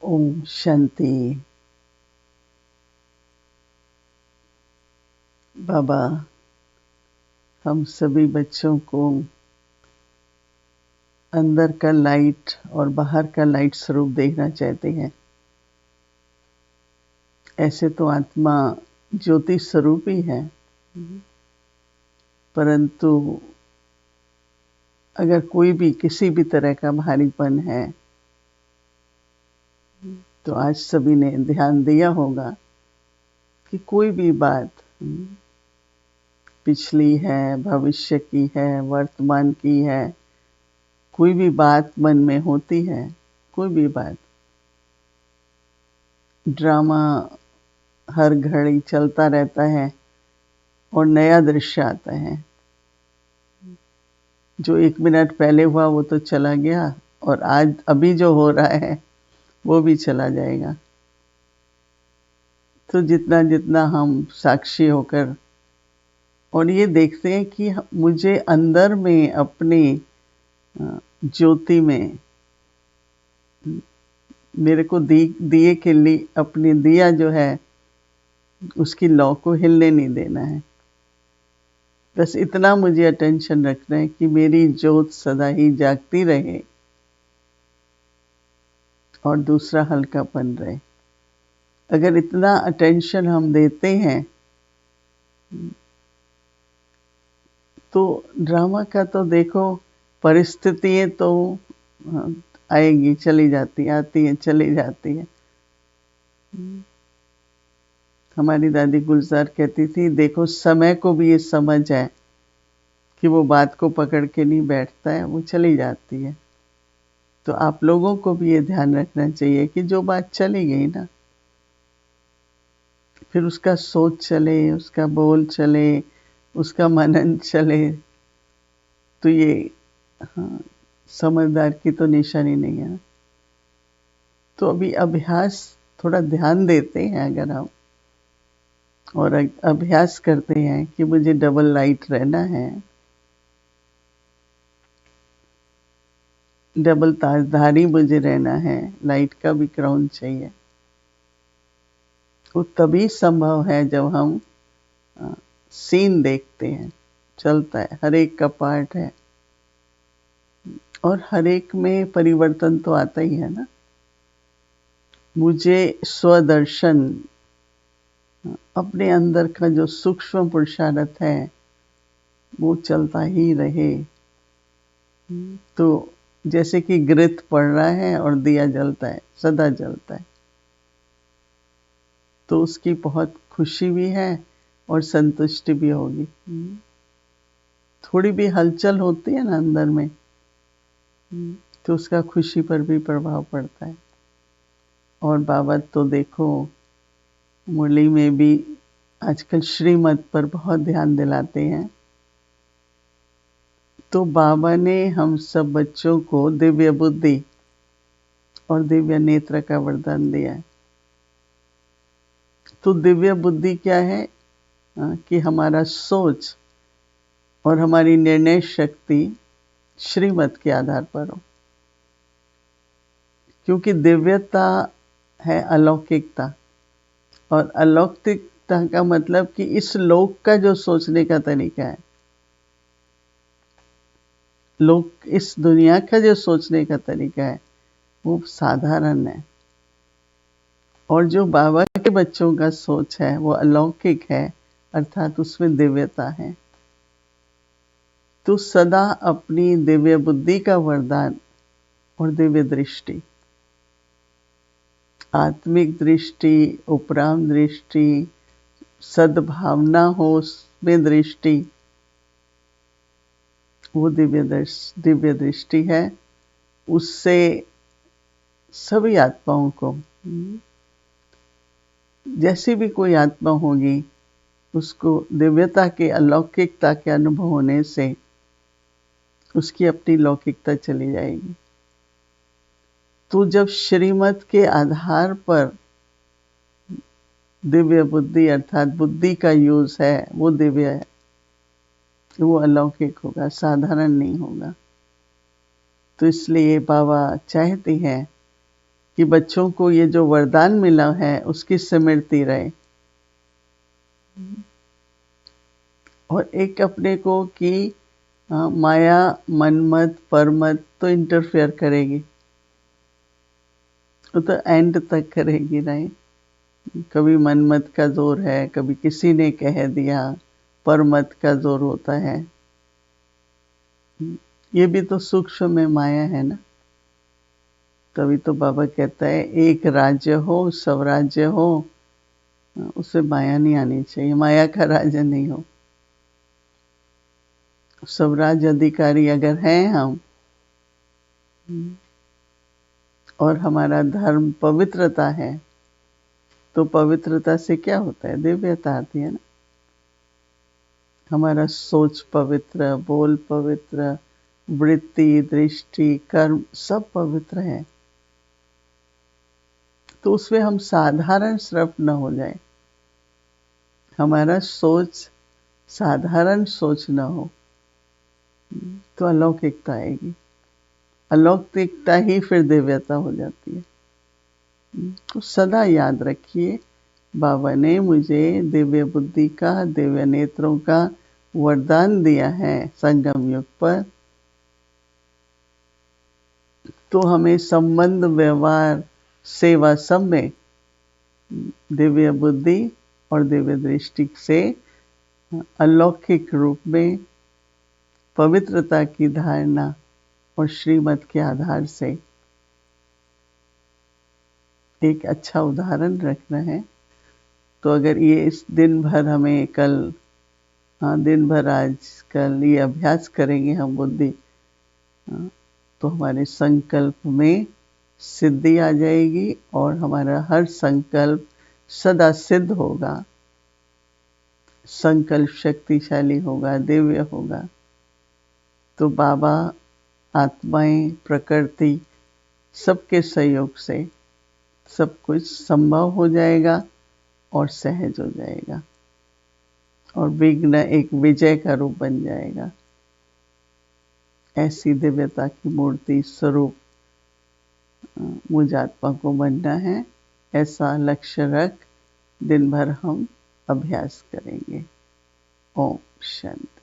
ओम शांति। बाबा हम सभी बच्चों को अंदर का लाइट और बाहर का लाइट स्वरूप देखना चाहते हैं। ऐसे तो आत्मा ज्योति स्वरूप ही है, परंतु अगर कोई भी किसी भी तरह का भारीपन है तो आज सभी ने ध्यान दिया होगा कि कोई भी बात पिछली है, भविष्य की है, वर्तमान की है, कोई भी बात मन में होती है, कोई भी बात, ड्रामा हर घड़ी चलता रहता है और नया दृश्य आता है। जो 1 मिनट पहले हुआ वो तो चला गया और आज अभी जो हो रहा है वो भी चला जाएगा। तो जितना जितना हम साक्षी होकर और ये देखते हैं कि मुझे अंदर में अपनी ज्योति में मेरे को दिए के लिए अपनी दिया जो है उसकी लौ को हिलने नहीं देना है। बस इतना मुझे अटेंशन रखना है कि मेरी ज्योत सदा ही जागती रहे और दूसरा हल्कापन रहे। अगर इतना अटेंशन हम देते हैं तो ड्रामा का तो देखो परिस्थितियां तो आएगी चली जाती, आती है चली जाती है। हमारी दादी गुलजार कहती थी, देखो समय को भी ये समझ है कि वो बात को पकड़ के नहीं बैठता है, वो चली जाती है। तो आप लोगों को भी ये ध्यान रखना चाहिए कि जो बात चली गई ना, फिर उसका सोच चले, उसका बोल चले, उसका मनन चले, तो ये समझदार की तो निशानी नहीं है। तो अभी अभ्यास थोड़ा ध्यान देते हैं अगर हम और अभ्यास करते हैं कि मुझे डबल लाइट रहना है, डबल ताजधारी मुझे रहना है, लाइट का भी क्राउन चाहिए। वो तभी संभव है जब हम सीन देखते हैं, चलता है, हर एक का पार्ट है और हर एक में परिवर्तन तो आता ही है ना। मुझे स्वदर्शन अपने अंदर का जो सूक्ष्म पुरुषार्थ है वो चलता ही रहे। तो जैसे कि घृत पड़ रहा है और दिया जलता है, सदा जलता है, तो उसकी बहुत खुशी भी है और संतुष्टि भी होगी। थोड़ी भी हलचल होती है ना अंदर में, तो उसका खुशी पर भी प्रभाव पड़ता है। और बाबा तो देखो मुरली में भी आजकल श्रीमत पर बहुत ध्यान दिलाते हैं। तो बाबा ने हम सब बच्चों को दिव्य बुद्धि और दिव्य नेत्र का वरदान दिया है। तो दिव्य बुद्धि क्या है कि हमारा सोच और हमारी निर्णय शक्ति श्रीमत के आधार पर हो, क्योंकि दिव्यता है अलौकिकता और अलौकिकता का मतलब कि इस लोक का जो सोचने का तरीका है, लोक इस दुनिया का जो सोचने का तरीका है वो साधारण है और जो बाबा के बच्चों का सोच है वो अलौकिक है, अर्थात उसमें दिव्यता है। तो सदा अपनी दिव्य बुद्धि का वरदान और दिव्य दृष्टि, आत्मिक दृष्टि, उपराम दृष्टि, सद्भावना हो उसमें दृष्टि, वो दिव्य दृष्टि है। उससे सभी आत्माओं को, जैसी भी कोई आत्मा होगी, उसको दिव्यता के अलौकिकता के अनुभव होने से उसकी अपनी लौकिकता चली जाएगी। तो जब श्रीमत के आधार पर दिव्य बुद्धि अर्थात बुद्धि का यूज है वो दिव्य है, वो अलौकिक होगा, साधारण नहीं होगा। तो इसलिए बाबा चाहते हैं कि बच्चों को ये जो वरदान मिला है उसकी स्मृति रहे, और एक अपने को कि माया मनमत परमत तो इंटरफेयर करेगी, वो तो एंड तक करेगी नहीं। कभी मनमत का जोर है, कभी किसी ने कह दिया, परमत का जोर होता है। ये भी तो सूक्ष्म में माया है ना। तभी तो बाबा कहता है एक राज्य हो, स्वराज्य हो, उससे माया नहीं आनी चाहिए, माया का राज्य नहीं हो। स्वराज्य अधिकारी अगर हैं हम, और हमारा धर्म पवित्रता है, तो पवित्रता से क्या होता है? दिव्यता आती है ना। हमारा सोच पवित्र, बोल पवित्र, वृत्ति, दृष्टि, कर्म सब पवित्र है, तो उसमें हम साधारण सिर्फ न हो जाए। हमारा सोच साधारण सोच न हो तो अलौकिकता आएगी। अलौकिकता ही फिर दिव्यता हो जाती है। तो सदा याद रखिए, बाबा ने मुझे दिव्य बुद्धि का, दिव्य नेत्रों का वरदान दिया है संगम युग पर। तो हमें संबंध, व्यवहार, सेवा सब में दिव्य बुद्धि और दिव्य दृष्टि से अलौकिक रूप में पवित्रता की धारणा और श्रीमत के आधार से एक अच्छा उदाहरण रखना है। तो अगर ये इस दिन भर हमें दिन भर आज कल ये अभ्यास करेंगे हम बुद्धि, तो हमारे संकल्प में सिद्धि आ जाएगी और हमारा हर संकल्प सदा सिद्ध होगा, संकल्प शक्तिशाली होगा, दिव्य होगा। तो बाबा, आत्माएं, प्रकृति सबके सहयोग से सब कुछ संभव हो जाएगा और सहज हो जाएगा, और विघ्न एक विजय का रूप बन जाएगा। ऐसी दिव्यता की मूर्ति स्वरूप मुझ आत्मा को बनना है। ऐसा लक्ष्य रख दिन भर हम अभ्यास करेंगे। ओम शांति।